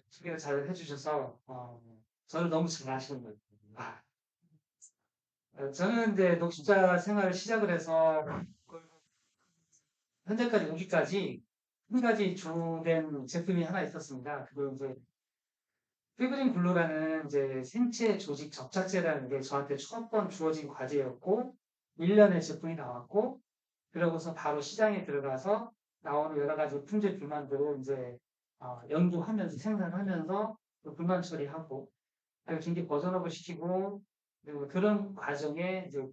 소개를 잘 해주셔서 저를 너무 잘 아시는 것 같아요. 저는 이제 녹십자 생활을 시작을 해서 현재까지 오기까지 한 가지 주된 제품이 하나 있었습니다. 그거 이제 피브린 글루라는 이제 생체 조직 접착제라는 게 저한테 첫 번 주어진 과제였고 1년의 제품이 나왔고 그러고서 바로 시장에 들어가서 나오는 여러 가지 품질 불만들을 이제 연구하면서 생산하면서 그 불만 처리하고 그리고 굉장히 버전업을 시키고 그리고 그런 과정에 이제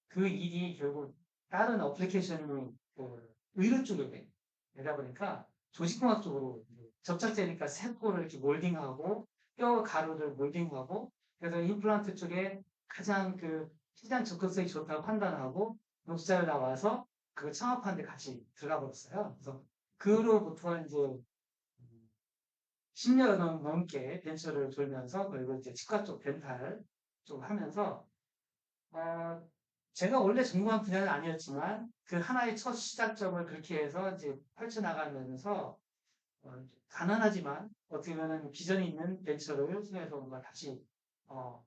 그 일이 결국 다른 어플리케이션이 그 의료 쪽에 되다 보니까 조직공학 쪽으로 접착제니까 세포를 이렇게 몰딩하고 뼈 가루를 몰딩하고 그래서 임플란트 쪽에 가장 그 시장 접근성이 좋다고 판단하고 녹사를 나와서 그걸 창업하는 데 같이 들어가 버렸어요. 그래서 그로부터 이제 10년 넘게 벤처를 돌면서 그리고 이제 치과 쪽 덴탈 쪽 하면서 어, 제가 원래 전공한 분야는 아니었지만 그 하나의 첫 시작점을 그렇게 해서 이제 펼쳐나가면서 가난하지만 어떻게 보면 비전이 있는 벤처를 통해서 뭔가 다시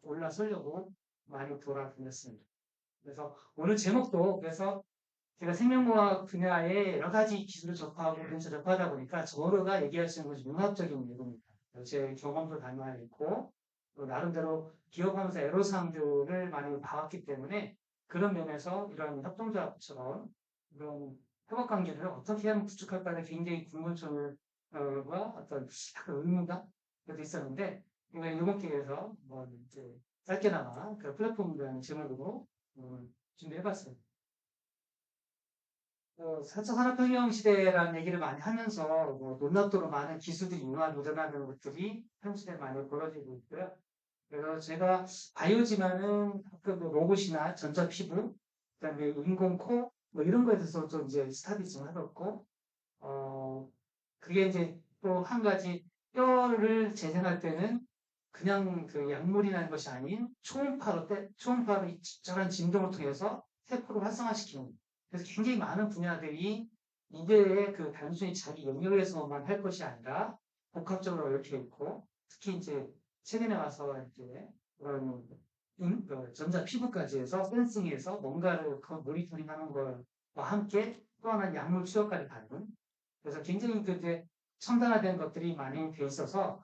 올라서려고 많이 돌아다녔습니다. 그래서 오늘 제목도 그래서 제가 생명공학 분야에 여러 가지 기술을 접하고 벤처 접하다 보니까 저로가 얘기할 수 있는 것이 융합적인 예고입니다. 제 경험도 담아 있고 또 나름대로 기업하면서 애로사항들을 많이 봐왔기 때문에 그런 면에서 이런 협동조합처럼 이런 협업관계를 어떻게 하면 구축할까에 굉장히 궁금증을 과 어떤 약간 의문가 그것도 있었는데 이번 기회에서 뭐 이제 짧게나마 그 플랫폼이라는 제목으로 준비해봤습니다. 4차 산업혁명 시대라는 얘기를 많이 하면서 뭐 놀랍도록 많은 기술들이 융합일어나는 것들이 현 시대에 많이 벌어지고 있고요. 그래서 제가 바이오지만은 그 로봇이나 전자피부, 그다음에 인공코 뭐 이런 거에 대해서 좀 이제 스타디 좀 해봤고, 그게 이제 또 한 가지 뼈를 재생할 때는 그냥 그 약물이라는 것이 아닌 초음파로 이 적절한 진동을 통해서 세포를 활성화시키는. 그래서 굉장히 많은 분야들이 이게 그 단순히 자기 영역에서만 할 것이 아니라 복합적으로 얽혀 있고 특히 이제 최근에 와서 이제 그런 그 전자 피부까지 해서 센싱해서 뭔가를 그 모니터링하는 것과 함께 또 하나 약물 투여까지 가는 그래서 굉장히 그 이제 첨단화된 것들이 많이 돼 있어서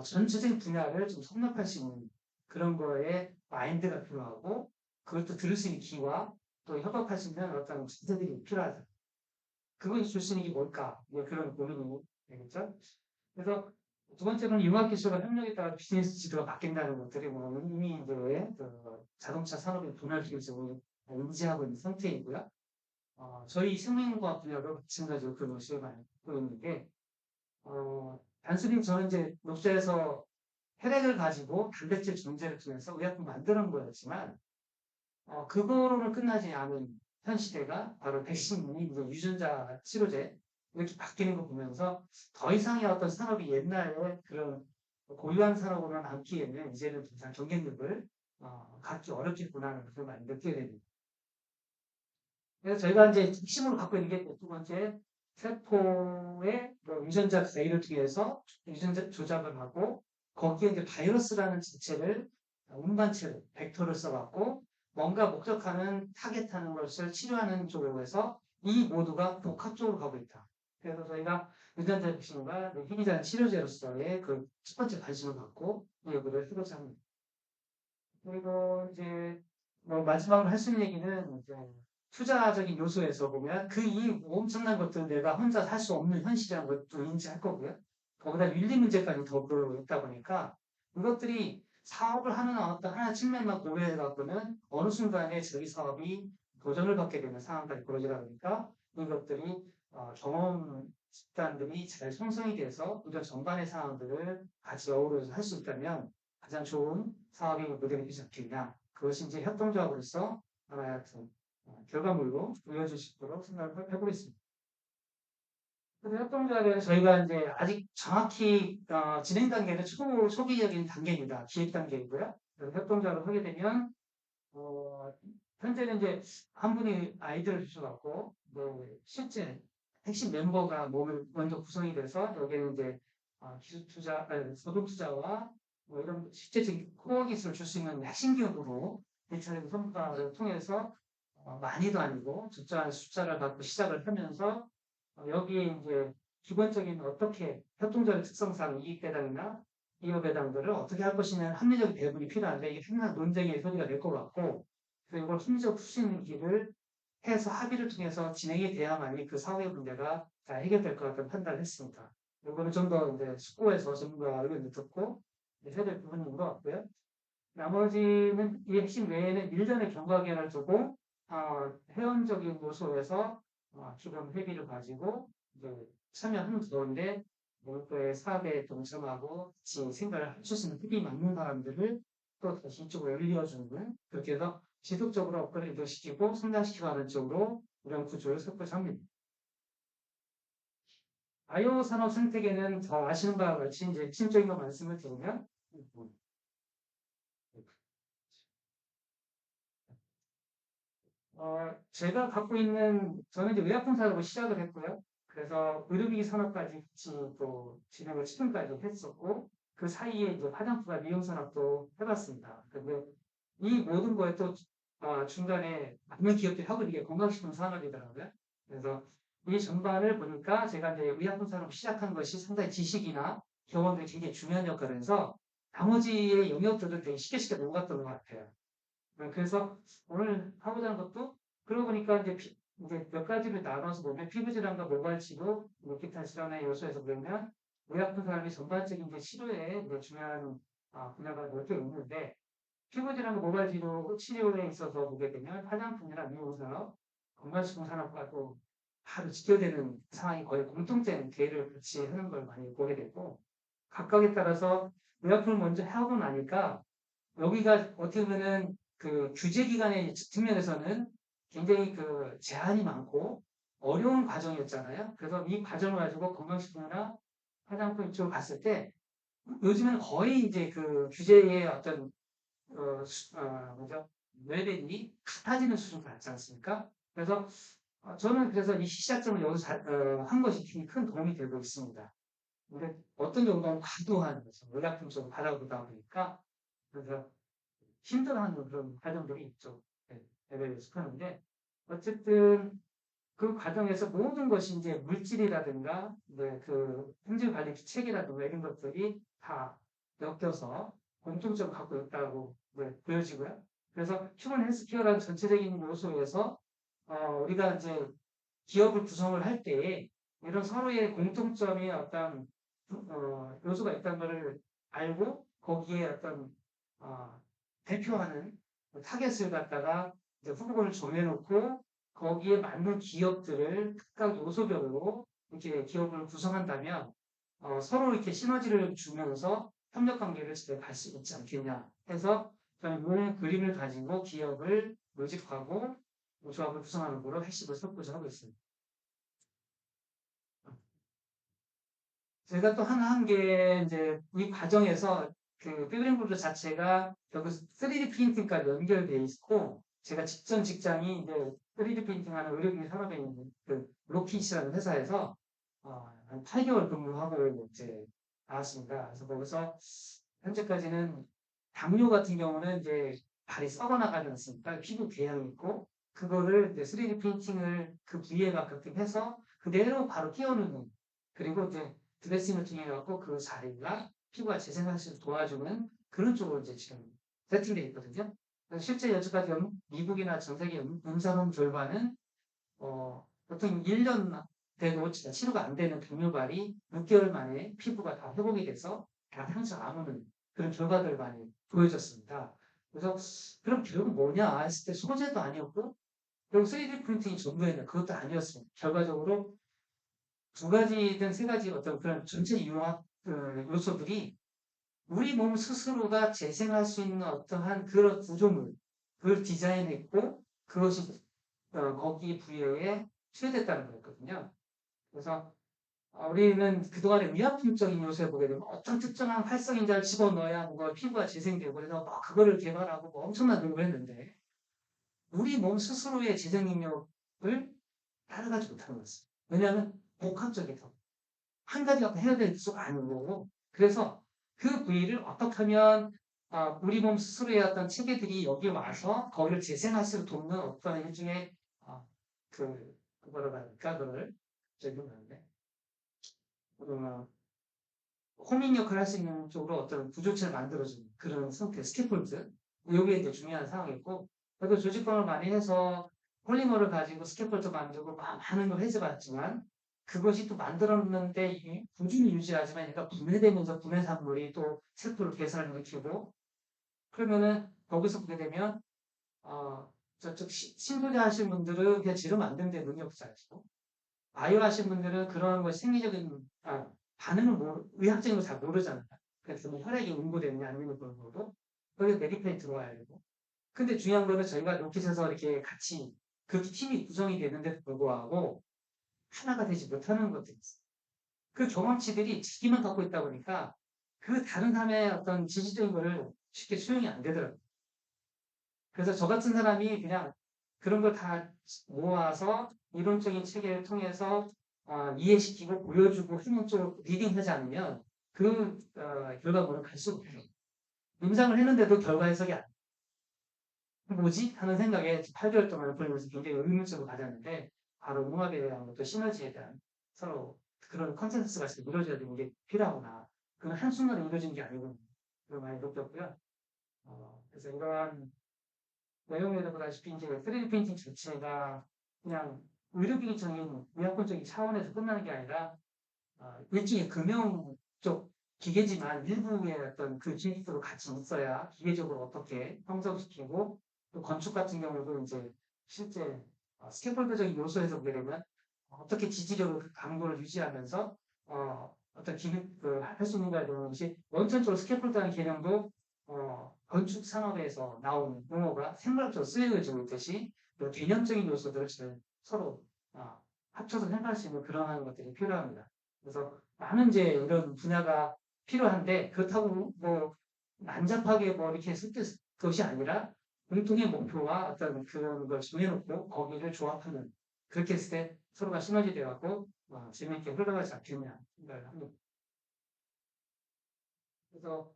전체적인 분야를 좀 섭렵할 수 있는 그런 거에 마인드가 필요하고 그걸 또 들을 수 있는 귀와 또 협업할 수 있는 어떤 기세들이 필요하다. 그것이 줄 수 있는 게 뭘까? 뭐 그런 고민이 되겠죠. 그래서 두 번째로는 융합기술과 협력에 따라 비즈니스 지도가 바뀐다는 것들이 뭐 이미 이제 그 자동차 산업의 분할기를 지금 인지하고 있는 상태이고요. 저희 생명과학 분야도 마찬가지로 그런 것을 많이 보고 있는데 단순히 저는 이제 녹제에서 혈액을 가지고 단백질 존재를 통해서 의약품 만드는 거였지만, 그거로는 끝나지 않은 현 시대가 바로 백신이 이제 유전자 치료제 이렇게 바뀌는 거 보면서 더 이상의 어떤 산업이 옛날에 그런 고유한 산업으로 남기에는 이제는 더 이상 경쟁력을 갖기 어렵겠구나라는 것을 많이 느끼게 됩니다. 그래서 저희가 이제 핵심으로 갖고 있는 게 두 번째 세포의 유전자 레이를 통해서 유전자 조작을 하고 거기에 이제 바이러스라는 자체를 운반체로 벡터를 써갖고 뭔가 목적하는 타겟하는 것을 치료하는 쪽으로 해서 이 모두가 복합적으로 가고 있다. 그래서 저희가 유전자 백신과 희귀자는 치료제로서의 그 첫 번째 관심을 갖고 연구를 해보자 합니다. 그리고 이제 뭐 마지막으로 할 수 있는 얘기는 이제 투자적인 요소에서 보면 그 이 엄청난 것들 내가 혼자 살 수 없는 현실이라는 것도 인지할 거고요. 거기다 윤리 문제까지 더불어 있다 보니까 이것들이 사업을 하는 어떤 하나 측면만 고려해 갖고는 어느 순간에 저희 사업이 도전을 받게 되는 상황까지 벌어지다 보니까 이것들이 경험 집단들이 잘 형성이 돼서 이런 전반의 상황들을 같이 어우러서 할 수 있다면 가장 좋은 사업이 모델이 되지 않겠냐. 그것이 이제 협동조합으로서 하나의 같은 결과물로 보여질 수 있도록 생각을 해보겠습니다. 그래서 협동조합에는 저희가 이제 아직 정확히 진행 단계는 초기적인 단계입니다. 기획 단계이고요. 그래서 협동조합을 하게 되면 현재는 이제 한 분이 아이디어를 주셔갖고 실제 핵심 멤버가 몸을 먼저 구성이 돼서 여기는 이제 기술 투자, 소득 투자와 뭐 이런 실제적인 코어 기술을 줄 수 있는 핵심 기업으로 대체적인 성과를 통해서 많이도 아니고 적절한 숫자를 갖고 시작을 하면서 여기에 이제 기본적인 어떻게 협동조합의 특성상 이익배당이나 기업배당들을 어떻게 할 것이냐는 합리적인 배분이 필요한데 이게 항상 논쟁의 소지가 될 것 같고 그래서 이걸 합리적으로 풀 수 있는 길을 해서 합의를 통해서 진행이 돼야만이 그 사회 문제가 잘 해결될 것 같다는 판단을 했습니다. 이거는 좀 더 이제 숙고해서 전문가 의견을 듣고 해야 될 부분인 것 같고요. 나머지는 이 핵심 외에는 일련의 경과기관을 두고 회원적인 요소에서 기본 회비를 가지고 이제 참여하는 가운데 몰표의 사업에 동참하고 같이 생각을 할 수 있는 뜻이 맞는 사람들을 또 다시 이쪽으로 열려주는 그렇게 해서 지속적으로 업그레이드 시키고 성장시키고 하는 쪽으로 이런 구조를 설계를 합니다. 바이오 산업 생태계는 더 아시는 바와 같이 이제 핵심적인 거 말씀을 드리면 제가 갖고 있는, 저는 이제 의약품 산업을 시작을 했고요. 그래서 의료기기 산업까지 같이 또 진행을 최근까지 했었고, 그 사이에 이제 화장품과 미용 산업도 해봤습니다. 근데 이 모든 거에 또 중간에 많은 기업들이 하고 있는 게 건강식품 산업이더라고요. 그래서 이 전반을 보니까 제가 이제 의약품 산업 시작한 것이 상당히 지식이나 경험들이 굉장히 중요한 역할을 해서 나머지의 영역들을 되게 쉽게 쉽게 녹았던 것 같아요. 그래서 오늘 하고자 하는 것도 그러고 보니까 이제 몇 가지를 나눠서 보면 피부 질환과 모발 치료, 뭐 기타 질환의 요소에서 보면 의약품 산업이 전반적인 이제 치료에 이제 중요한 분야가 넓게 있는데 피부 질환과 모발 치료에 있어서 보게 되면 화장품이나 미용 산업, 건강식품 산업과 또 바로 직결되는 상황이 거의 공통된 대의를 같이 하는 걸 많이 보게 되고 각각에 따라서 의약품을 먼저 하고 나니까 여기가 어떻게 보면은 그 규제 기관의 측면에서는 굉장히 그 제한이 많고 어려운 과정이었잖아요. 그래서 이 과정을 가지고 건강식품이나 화장품 이쪽으로 갔을 때 요즘은 거의 이제 그 규제의 어떤 뭐죠? 레벨이 같아지는 수준으로 갔지 않습니까? 그래서 저는 그래서 이 시작점을 여기서 한 것이 굉장히 큰 도움이 되고 있습니다. 근데 어떤 경우는 과도한 거죠. 의약품 쪽으로 바라보다 보니까 그래서 힘들어하는 그런 과정들이 있죠. 네, 레벨에 속하는데 어쨌든 그 과정에서 모든 것이 이제 물질이라든가 그 품질 관리 체계라든가 이런 것들이 다 엮여서 공통점을 갖고 있다고 보여지고요. 그래서 휴먼 헬스케어라는 전체적인 요소에서 우리가 이제 기업을 구성을 할 때에 이런 서로의 공통점이 어떤 요소가 있다는 것을 알고 거기에 어떤 어, 대표하는 타겟을 갖다가 이제 후보군을 정해놓고 거기에 맞는 기업들을 각각 요소별로 이렇게 기업을 구성한다면 서로 이렇게 시너지를 주면서 협력 관계를 잘 갈 수 있지 않겠냐 해서 저는 이런 그림을 가지고 기업을 모집하고 조합을 구성하는 거로 핵심을 설고자 하고 있습니다. 제가 또 하나 한 게 이제 이 과정에서 그 피브링 자체가 결국 3D 프린팅까지 연결돼 있고 제가 직전 직장이 이제 3D 프린팅하는 의료기기 산업에 있는 그 로킷이라는 회사에서 한 8개월 근무하고 이제 나왔습니다. 그래서 거기서 현재까지는 당뇨 같은 경우는 이제 발이 썩어나가지 않습니까? 피부 궤양이 있고 그거를 이제 3D 프린팅을 그 부위에 맞게끔 해서 그대로 바로 끼워넣는 그리고 이제 드레싱을 통해 갖고 그 자리가 피부가 재생할 수 있도록 도와주는 그런 쪽으로 이제 지금 세팅되어 있거든요. 그래서 실제 여태까지 미국이나 전 세계 임상은 결과는 보통 1년 되고 치료가 안 되는 당뇨발이 6개월 만에 피부가 다 회복이 돼서 다 상처 안 오는 그런 결과들을 많이 보여줬습니다. 그래서 그럼 결국 뭐냐 했을 때 소재도 아니었고 결국 3D 프린팅이 전부였는데 그것도 아니었습니다. 결과적으로 두 가지든 세 가지 어떤 그런 전체 융합 요소들이 우리 몸 스스로가 재생할 수 있는 어떠한 그런 구조물, 그걸 디자인했고 그것이 거기 부여에 취해됐다는 거였거든요. 그래서 우리는 그동안에 위약품적인 요소에 보게 되면 어떤 특정한 활성인자를 집어넣어야 뭔가 피부가 재생되고 그래서 막 그거를 개발하고 뭐 엄청난 노력을 했는데 우리 몸 스스로의 재생 능력을 따라가지 못하는 것입니다. 왜냐하면 복합적이다. 한 가지 갖고 해야 될 수가 아닌 거고. 그래서 그 부위를 어떻게 하면 우리 몸 스스로의 어떤 체계들이 여기 와서 거기를 재생할 수 있도록 돕는 어떤 일종의 뭐라고 할까 그걸 저기 뭐는데 호민 역할을 할 수 있는 쪽으로 어떤 구조체를 만들어주는 그런 상태, 스캐폴드. 이게 이제 중요한 상황이고, 그래도 조직범을 많이 해서 폴리머를 가지고 스캐폴드 만들고 많은 걸 해줘봤지만, 그것이 또 만들었는데 꾸준히 유지하지만 얘가 분해되면서 분해산물이 또 세포를 개선을 일으키고, 그러면은 거기서 보게 되면, 저쪽 신소자 하신 분들은 그냥 재료 만드는 데 능력도 잘하시고, 바이오 하신 분들은 그런 거 생리적인 반응을 의학적인 거 잘 모르잖아요. 그래서 뭐 혈액이 응고되느냐 안 되는 그런 거도 거기에 메디페이 들어와야 되고. 근데 중요한 거는 저희가 로켓에서 이렇게 같이 그 팀이 구성이 되는데도 불구하고 하나가 되지 못하는 것들이 있어요. 그 경험치들이 자기만 갖고 있다 보니까 그 다른 사람의 어떤 지지적인 거를 쉽게 수용이 안 되더라고요. 그래서 저 같은 사람이 그냥 그런 걸 다 모아서 이론적인 체계를 통해서 이해시키고 보여주고 하는 쪽으로 리딩하지 않으면 그 결과물은 갈 수가 없어요. 임상을 했는데도 결과 해석이 안 돼요. 뭐지? 하는 생각에 8개월 동안 걸리면서 굉장히 의문점을 가졌는데 바로 융합에 대한 것도 시너지에 대한 서로 그런 컨센서스가 이루어져야 되는 게 필요하구나. 그건 한순간에 이루어지는 게 아니고 그걸 많이 느꼈고요. 그래서 이러한 내용에도 보다시피 이제 3D 프린팅 자체가 그냥 의료기기적인 의학권적인 차원에서 끝나는 게 아니라 일종의 금융 쪽 기계지만 일부의 어떤 그 기술도 같이 있어야 기계적으로 어떻게 형성시키고 또 건축 같은 경우도 이제 실제 스케폴드적인 요소에서 보게 되면 어떻게 지지력을 그 강도를 유지하면서 어떤 기능 할 수 있는가에 대한 것이 원천적으로 스케폴드라는 개념도 건축 산업에서 나온 용어가 생물학적으로 쓰여지고 있듯이 개념적인 요소들을 서로 합쳐서 생각할 수 있는 그러한 것들이 필요합니다. 그래서 많은 이제 이런 분야가 필요한데 그렇다고 뭐 난잡하게 뭐 이렇게 섞일 것이 아니라 공통의 목표와 어떤 그런 걸 정해놓고 거기를 조합하는 그렇게 했을 때 서로가 시너지 돼갖고 재미있게 흘러가지 않겠냐 생각을 합니다. 그래서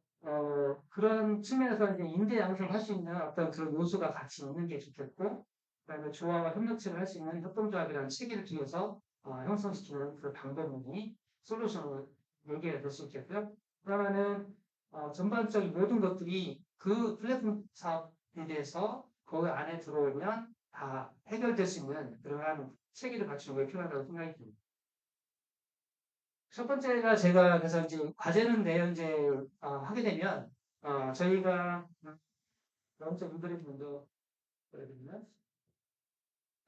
그런 측면에서 이제 인재 양성할 수 있는 어떤 그런 요소가 같이 있는 게 좋겠고, 그다음에 조화와 협력체를 할 수 있는 협동조합이라는 체계를 통해서 형성시키는 그 방법이 솔루션을 얘기가 될 수 있겠고요. 그러면은 전반적인 모든 것들이 그 플랫폼 사업에 대해서 그 안에 들어오면 다 해결될 수 있는 그러한 체계를 갖추는 게 필요하다고 생각이 듭니다. 첫 번째가 제가 그래서 이제 과제는 내일 이제 하게 되면 저희가 영적 인그림 먼저 보여드리면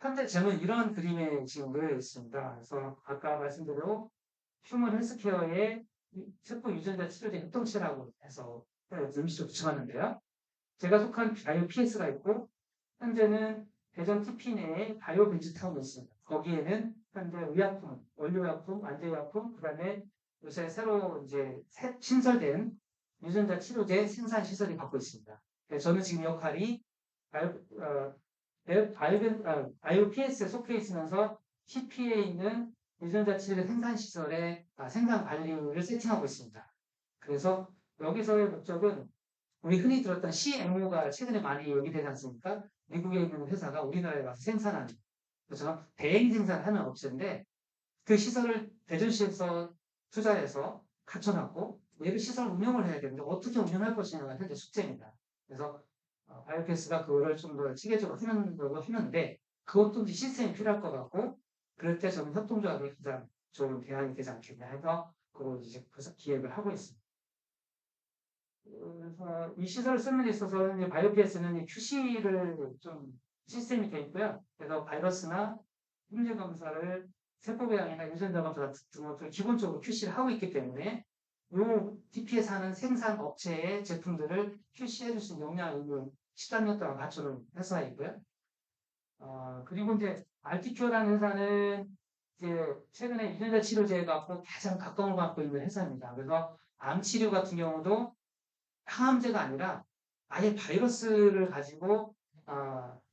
현재 저는 이런 그림에 지금 놓여 있습니다. 그래서 아까 말씀대로 휴먼 헬스케어의 세포 유전자 치료제 협동체라고 해서 임시로 구성하는데요. 제가 속한 바이오 PS가 있고 현재는 대전 TP 내에 바이오 벤츠타운이 있습니다. 거기에는 현재 의약품, 원료의약품, 완제의약품, 그 다음에 요새 새로 이제 신설된 유전자 치료제 생산 시설이 받고 있습니다. 저는 지금 역할이 바이오 PS에 속해 있으면서 TP에 있는 유전자 치료제 생산 시설의 생산 관리를 세팅하고 있습니다. 그래서 여기서의 목적은 우리 흔히 들었던 CMO가 최근에 많이 얘기되지 않습니까? 미국에 있는 회사가 우리나라에 와서 생산하는, 그렇죠? 대행 생산하는 업체인데 그 시설을 대전시에서 투자해서 갖춰놨고 얘를 시설 운영을 해야 되는데 어떻게 운영할 것이냐가 현재 숙제입니다. 그래서 바이오패스가 그거를 좀 더 체계적으로 하는 걸로 하는데 그것도 이제 시스템이 필요할 것 같고 그럴 때 저는 협동조합이 가장 좋은 대안이 되지 않겠냐 해서 그걸 이제 기획을 하고 있습니다. 그래서 이 시설을 쓰는 데 있어서 이제 바이오피에스는 QC를 좀 시스템이 되어 있고요. 그래서 바이러스나 품질 검사를 세포 배양이나 유전자 검사 같은 것들을 기본적으로 QC를 하고 있기 때문에 이 TP에서 하는 생산 업체의 제품들을 QC해 줄 수 있는 역량을 13년 동안 갖춰놓은 회사이고요. 그리고 이제 RTQ라는 회사는 이제 최근에 유전자 치료제가 가장 가까운 걸 갖고 있는 회사입니다. 그래서 암 치료 같은 경우도 항암제가 아니라 아예 바이러스를 가지고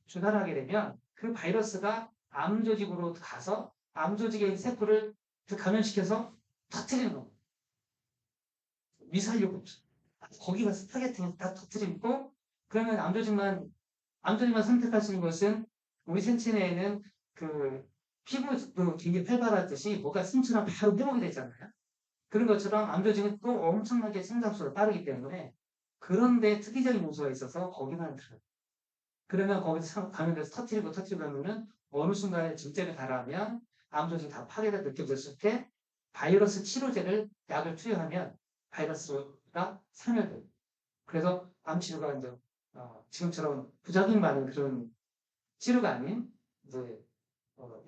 주사하게 되면 그 바이러스가 암 조직으로 가서 암 조직의 세포를 감염시켜서 터트리는 겁니다. 미사일력 없어. 거기가 스타게팅을 딱 터트리고, 그러면 암조직만 선택할 수 있는 것은 우리 생체 내에는 그 피부도 굉장히 활발하듯이 뭐가 스침하면 바로 회복이 되잖아요. 그런 것처럼 암조직은 또 엄청나게 생장수가 빠르기 때문에 그런데 특이적인 요소가 있어서 거기만 들어요. 그러면 거기서 감염돼서 터트리고 하면은 어느 순간에 증제를 달하면 암조직이 다 파괴가 느껴졌을 때 바이러스 치료제를 약을 투여하면 바이러스가 사멸돼요. 그래서 암 치료가 이제 지금처럼 부작용 많은 그런 치료가 아닌 이제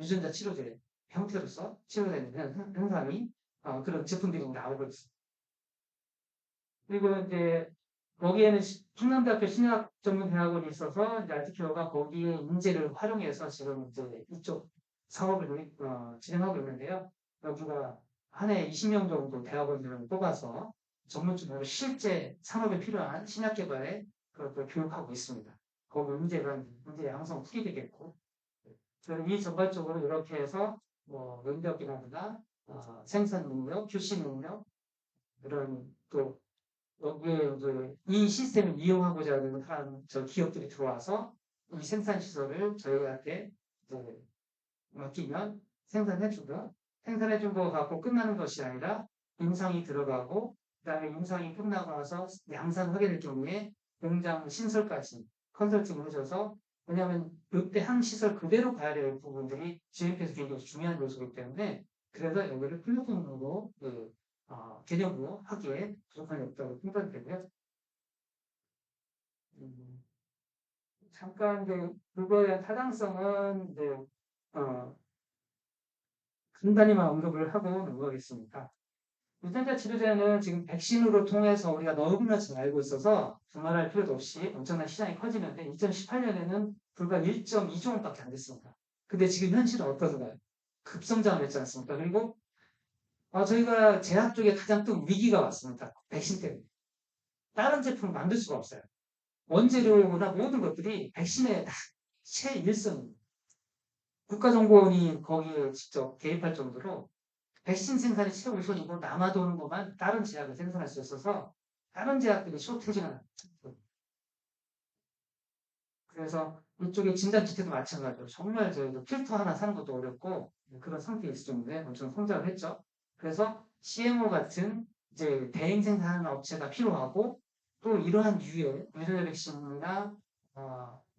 유전자 치료제 형태로서 치료되는 현상이 그런 제품들이 나오고 있습니다. 그리고 이제 거기에는 충남대학교 신의학전문대학원이 있어서 이제 알트케어가 거기에 인재를 활용해서 지금 이제 이쪽 사업을 진행하고 있는데요. 여기가 한 해 20명 정도 대학원들을 뽑아서 전문적으로 실제 산업에 필요한 신약 개발에 그것을 교육하고 있습니다. 거기 문제 양성 풀이되겠고, 이 전반적으로 이렇게 해서 뭐 면접이라든가 생산 능력, QC 능력 이런 또 여기에 이제 이 시스템을 이용하고자 하는 저 기업들이 들어와서 이 생산 시설을 저희한테 이제 맡기면 생산해준 거 갖고 끝나는 것이 아니라 임상이 들어가고 그다음에 임상이 끝나고 나서 양산하게 될 경우에 공장 신설까지 컨설팅을 해줘서 왜냐하면 이때 한 시설 그대로 가야 될 부분들이 GMP에서 굉장히 중요한 요소이기 때문에 그래서 여기를 플랫폼으로 개념으로 하기에 부족함이 없다고 판단되고요. 음, 잠깐 그거에 대한 타당성은 간단히만 언급을 하고 넘어가겠습니다. 유전자 치료제는 지금 백신으로 통해서 우리가 너무나 잘 알고 있어서 두말할 필요도 없이 엄청난 시장이 커지는데 2018년에는 불과 1.2조 원밖에 안 됐습니다. 근데 지금 현실은 어떠신가요? 급성장을 했지 않습니까? 그리고 저희가 제약 쪽에 가장 큰 위기가 왔습니다. 백신 때문에. 다른 제품을 만들 수가 없어요. 원재료나 모든 것들이 백신의 최일선입니다. 국가정보원이 거기에 직접 개입할 정도로 백신 생산이 최우선이고 남아도는 것만 다른 제약을 생산할 수 있어서 다른 제약들이 쇼트지가 않죠. 그래서 이쪽에 진단키트도 마찬가지로 정말 저희도 필터 하나 사는 것도 어렵고 그런 상태에 있을 정도에 엄청 성장을 했죠. 그래서 CMO 같은 이제 대행 생산하는 업체가 필요하고 또 이러한 유의 유전자 백신이나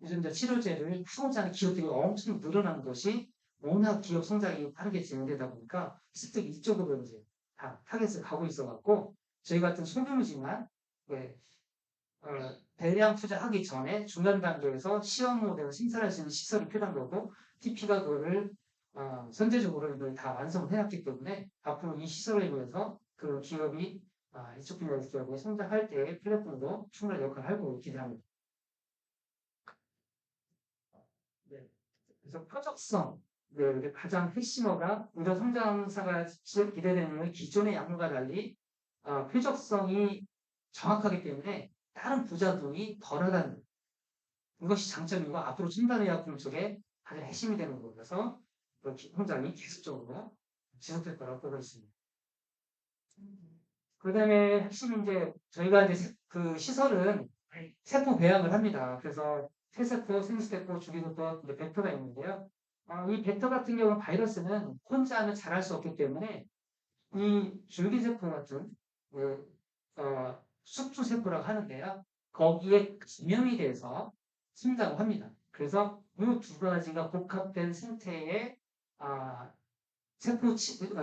유전자 치료제를 하고자 하는 기업들이 엄청 늘어나는 것이 워낙 기업 성장이 빠르게 진행되다 보니까 스택 이쪽으로 이제 다 타겟을 가고 있어갖고 저희 같은 소규모지만 네, 대량 투자하기 전에 중간 단계에서 시험 모델을 생산할 수 있는 시설이 필요한 거고 TP가 그거를 선제적으로 이걸 다 완성을 해놨기 때문에 앞으로 이 시설을 위해서 그 기업이 이쪽 분야 기업이 성장할 때 플랫폼도 충분한 역할을 하고 기대합니다. 네. 그래서 표적성 네, 가장 핵심어가 이런 성장사가 기대되는 기존의 약물과 달리 표적성이 정확하기 때문에 다른 부작용이 덜하다는 이것이 장점이고 앞으로 첨단의약품 쪽에 가장 핵심이 되는 거라서 성장이 계속적으로 지속될 거라고 보고 있습니다. 그 다음에 핵심이 이제 저희가 이제 그 시설은 세포 배양을 합니다. 그래서 세세포, 생수세포, 주기세포, 이제 벡터가 있는데요. 이 벡터 같은 경우는 바이러스는 혼자는 자랄 수 없기 때문에 이 줄기세포 같은 숙주세포라고 하는데요. 거기에 감염이 돼서 성장을 합니다. 그래서 이 두 가지가 복합된 생태의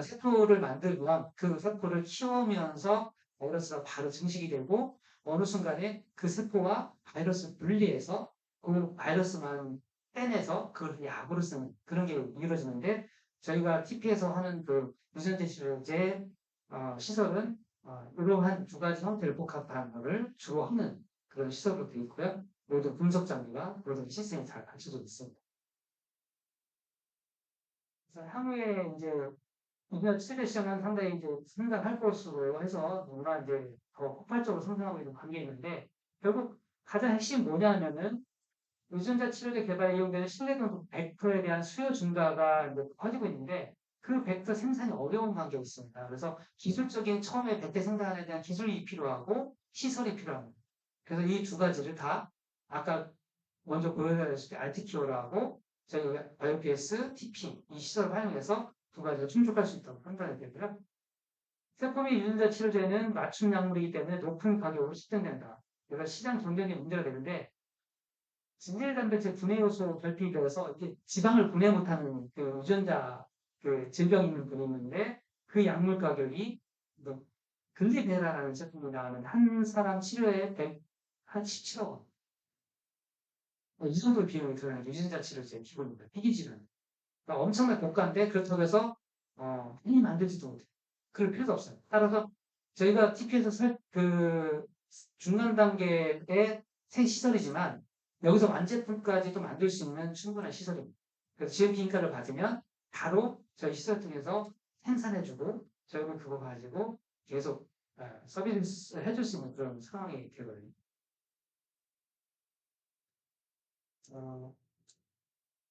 세포를 만들면 그 세포를 키우면서 바이러스가 바로 증식이 되고 어느 순간에 그 세포와 바이러스를 분리해서 그 바이러스만 빼내서 그걸 약으로 쓰는 그런 게 이루어지는데 저희가 TP에서 하는 그 유전자 치료제 시설은 이러한 두 가지 형태를 복합한 것을 주로 하는 그런 시설로 되어 있고요. 모든 분석 장비가 모든 시스템이 잘 갖춰져 있습니다. 그래서 향후에 이제 이번 치료 시장은 상당히 이제 성장할 것으로 해서 뭔가 이제 더 폭발적으로 성장하고 있는 관계에 있는데 결국 가장 핵심이 뭐냐면은 유전자 치료제 개발에 이용되는 신뢰도는 벡터에 대한 수요 증가가 이제 커지고 있는데 그 벡터 생산이 어려운 관계가 있습니다. 그래서 기술적인 처음에 벡터 생산에 대한 기술이 필요하고 시설이 필요합니다. 그래서 이 두 가지를 다 아까 먼저 보여드렸을 때 RTQ라고 저희 IOPS, TP 이 시설을 활용해서 두 가지를 충족할 수 있다고 판단이 되고요. 세포비 유전자 치료제는 맞춤 약물이기 때문에 높은 가격으로 측정된다. 그래서 시장 경쟁에 문제가 되는데 진질단백질 분해 요소 결핍이 되어서 이게 지방을 분해 못하는 그 유전자 그 질병 있는 분이 있는데 그 약물 가격이 글리베라라는 제품이 나오는 한 사람 치료에 한 17억 원. 이 정도 비용이 들어가는 유전자 치료제 기본입니다. 희귀질환. 그러니까 엄청나게 고가인데 그렇다고 해서 흔히 만들지도 못해요. 그럴 필요도 없어요. 따라서 저희가 TP에서 그 중간 단계의 새 시설이지만 여기서 완제품까지도 만들 수 있는 충분한 시설입니다. 그래서 GMP 인가를 받으면 바로 저희 시설 통해서 생산해주고 저희는 그거 가지고 계속 서비스 해줄 수 있는 그런 상황이 되거든요.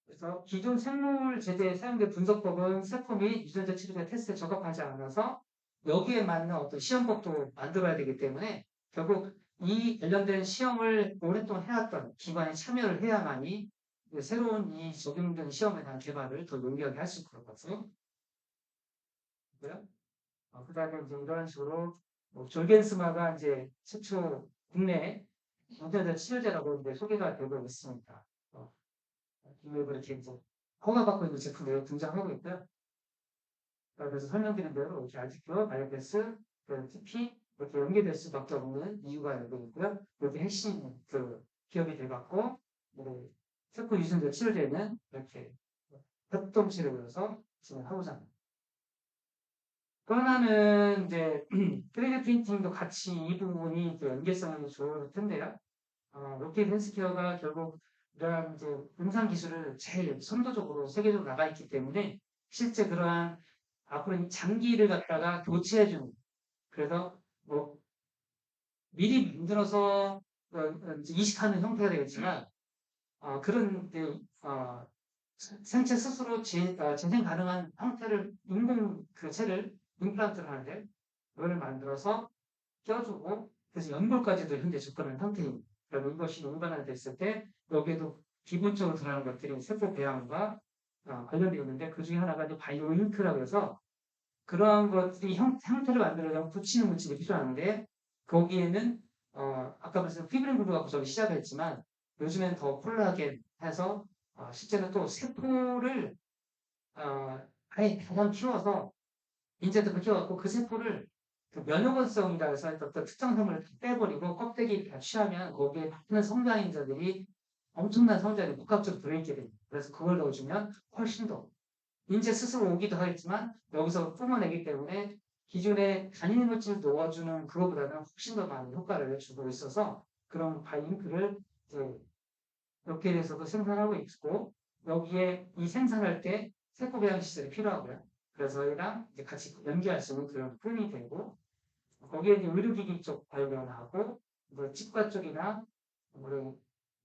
그래서 기존 생물 제제에 사용된 분석법은 세포 및 유전자 치료제 테스트에 적합하지 않아서 여기에 맞는 어떤 시험법도 만들어야 되기 때문에 결국 이 관련된 시험을 오랫동안 해왔던 기관에 참여를 해야만이 새로운 이 적용된 시험에 대한 개발을 더 용이하게 할 수 있을 것 같고요. 그 다음에 이제 이런 식으로 졸겐스마가 이제 최초 국내 유전자 치료제라고 이제 소개가 되고 있습니다. 그렇게 이제 허가받고 있는 제품으로 등장하고 있고요. 그래서 설명드린 대로 이렇게 RTQ, IFS, TP 이렇게 연계될 수밖에 없는 이유가 여기 있고요. 여기 핵심 그 기업이 돼갖고 세포 유전자 치료제는 이렇게 협동 치료로서 진행하고자 합니다. 또 하나는 이제 3D 프린팅도 같이 이 부분이 연계성이 좋을 텐데요. 로켓 헬스케어가 결국 이러한 이제 음상 기술을 제일 선도적으로 세계적으로 나가 있기 때문에 실제 그러한 앞으로 이 장기를 갖다가 교체해주는 그래서 뭐 미리 만들어서 이식하는 형태가 되겠지만 그런 생체 스스로 재생 가능한 형태를 인공 그 체를 임플란트를 하는데 그걸 만들어서 껴주고 그래서 연골까지도 현재 접근하는 상태입니다. 그러면 이것이 운반이 됐을 때 여기에도 기본적으로 들어가는 것들이 세포 배양과 관련되어 있는데 그 중에 하나가 이제 바이오 잉크라고 해서 그러한 것들이 형태를 만들어서 붙이는 물질이 필요한데 거기에는 아까 말씀드린 피브린 구조가 구성이 시작했지만 요즘엔 더 콜라겐 해서 실제로 또 세포를 아예 가장 키워서 인제도 키워갖고 그 세포를 그 면역원성이라고 해서 어떤 특정성을 빼버리고 껍데기 다 취하면 거기에 많은 성장인자들이 엄청난 성장이 복합적으로 들어있게 됩니다. 그래서 그걸 넣어주면 훨씬 더 인체 스스로 오기도 하겠지만 여기서 뿜어내기 때문에 기존의 단일물질 넣어주는 그거보다는 훨씬 더 많은 효과를 주고 있어서 그런 바이잉크를 이렇게 해서도 생산하고 있고 여기에 이 생산할 때 세포 배양 시설이 필요하고요. 그래서 저희랑 이제 같이 연계할 수 있는 그런 끈이 되고 거기에 이제 의료기기 쪽 발견을 하고 뭐 치과 쪽이나 뭐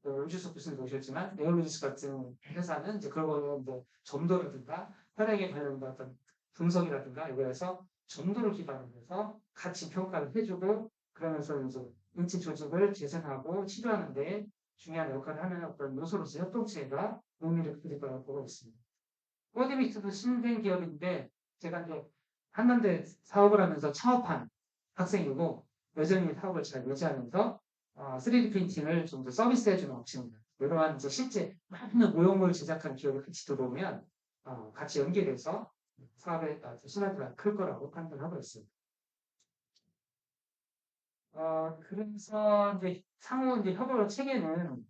우주석 교수님 보셨지만 네올로지스 같은 회사는 이제 그런 거는 뭐 점도라든가 혈액에 관련된 어떤 분석이라든가 이거에서 점도를 기반으로 해서 같이 평가를 해주고 그러면서 이제 인체 조직을 재생하고 치료하는데 중요한 역할을 하는 어떤 요소로서 협동체가 의미를 가질 거라고 보고 있습니다. 코디믹스도 신생 기업인데 제가 이제 한남대 사업을 하면서 창업한 학생이고 여전히 사업을 잘 유지하면서 3D 프린팅을 좀 더 서비스해주는 업체입니다. 이러한 이제 실제 많은 모형물을 제작한 기업이 같이 들어오면 같이 연계돼서 사업의 시너지가 클 거라고 판단하고 있습니다. 그래서 이제 상호 이제 협업 체계는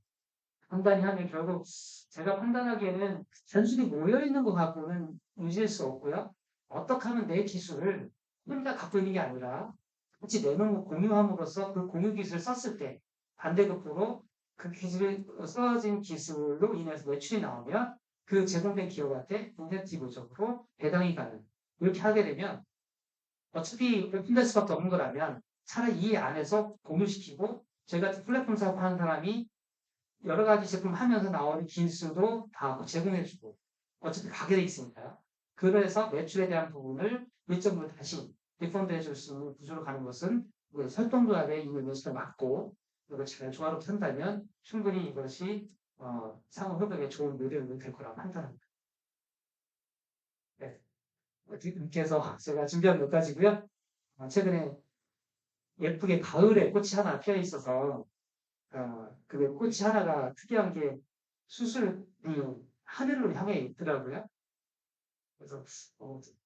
판단이 하면 결국 제가 판단하기에는 단순히 모여있는 것 갖고는 유지할 수 없고요. 어떻게 하면 내 기술을 혼자 갖고 있는 게 아니라 같이 내놓고 공유함으로써 그 공유 기술을 썼을 때 반대급부로 그 기술이 써진 기술로 인해서 매출이 나오면 그 제공된 기업한테 인센티브적으로 배당이 가는 이렇게 하게 되면 어차피 오픈될 수밖에 없는 거라면 차라리 이 안에서 공유시키고 저희 같은 플랫폼 사업하는 사람이 여러 가지 제품 하면서 나오는 기술도 다 제공해주고 어차피 가게 돼 있으니까요. 그래서 매출에 대한 부분을 일정부분 다시 리펀드 해줄 수 있는 구조로 가는 것은 설동조합의 이미 매수가 맞고 이걸 잘 조화롭게 한다면 충분히 이것이 상호 협력에 좋은 모델이 될 거라고 판단합니다. 네. 이렇게 해서 제가 준비한 몇 가지고요. 최근에 예쁘게 가을에 꽃이 하나 피어 있어서 그 꽃이 하나가 특이한 게 수술이 하늘로 향해 있더라고요. 그래서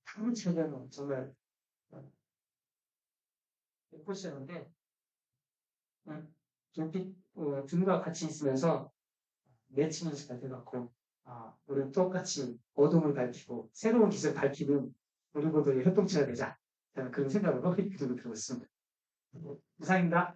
당근책은 정말 꽃이었는데 불빛 등과 같이 있으면서 매치면서 잘 돼갖고 우리 똑같이 어둠을 밝히고 새로운 빛을 밝히는 우리 모두의 협동체가 되자 저는 그런 생각으로 이 기도를 들고 있습니다. 이상입니다.